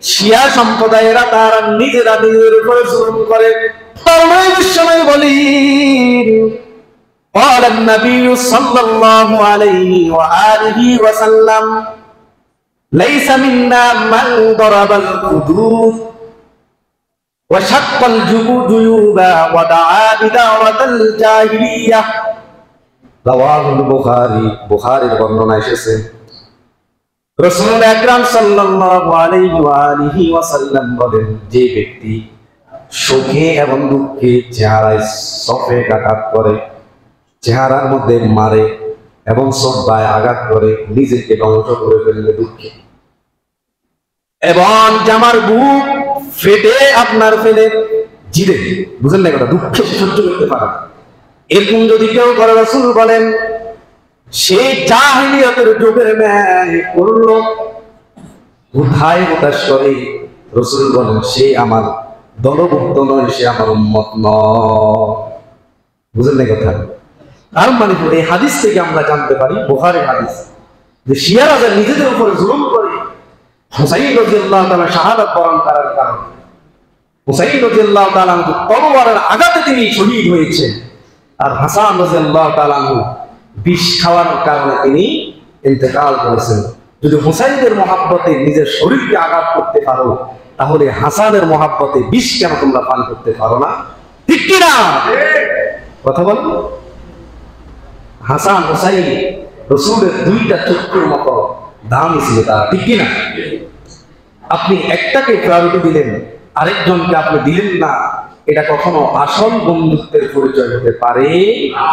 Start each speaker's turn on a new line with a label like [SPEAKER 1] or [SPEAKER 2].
[SPEAKER 1] শিয়া সম্প্রদায়েরা তারা নিজেরা নিজের উপরে জুলুম করে। ফরমায়ের সময় বলি قال النبي صلى الله عليه وآله وسلم ليس منا من ضرب الخدود وشق الجيوب ودعا بدعوة الجاهلية رواه البخاري বুখারীর বর্ণনা এসেছে রাসূল আকরাম সাল্লাল্লাহু আলাইহি ওয়া আলিহি ওয়াসাল্লাম বলেন, যে ব্যক্তি সুখে এবং দুঃখে চেহারায় সফে আঘাত করে, চেহারার মধ্যে মারে এবং সব্বায় আঘাত করে, নিজেকে ধ্বংস করে ফেললে দুঃখে, এবং জামার বুক ফেটে আপনার ফেলে জিরে, বুঝলেন না কথা, দুঃখে সহ্য করতে পারে, এরকম যদি কেউ করে রাসূল বলেন সে জাহিলিয়াতের যুগের ন্যায় করল, কোথায় হতাশ করে, রাসূল বলেন সে আমার দলভুক্ত নয়, সে আমার উম্মত নয়। বুঝলেন না কথা? তার মানে এই হাদিস থেকে আমরা জানতে পারি, বুখারীর হাদিস, যে শিয়ারা যারা নিজেদের উপরে জুলুম করে, হুসাইন রাদিয়াল্লাহু তাআলা শাহাদাত বরণ করার কারণে, হুসাইন রাদিয়াল্লাহু তাআলা তলোয়ারের আঘাতে তিনি শহীদ হয়েছেন, আর হাসান রাদিয়াল্লাহু তাআলা বিষ খাওয়ার কারণে তিনি ইন্তেকাল করেছেন। যদি হুসাইনের মহাব্বতে নিজের শরীরকে আঘাত করতে পারো, তাহলে হাসানের মহাব্বতে বিষ কেন তোমরা পান করতে পারো না? ঠিক কি না? কথা বল। হাসান হুসাইন রাসূলের দুইটা চক্ষুর মতো দাম ছিল তার, ঠিক কি না? আপনি একটাকে প্রায়োরিটি দিলেন, আরেকজনকে আপনি দিলেন না, এটা কখনো আসল বন্ধুত্বের পরিচয় হতে পারে না।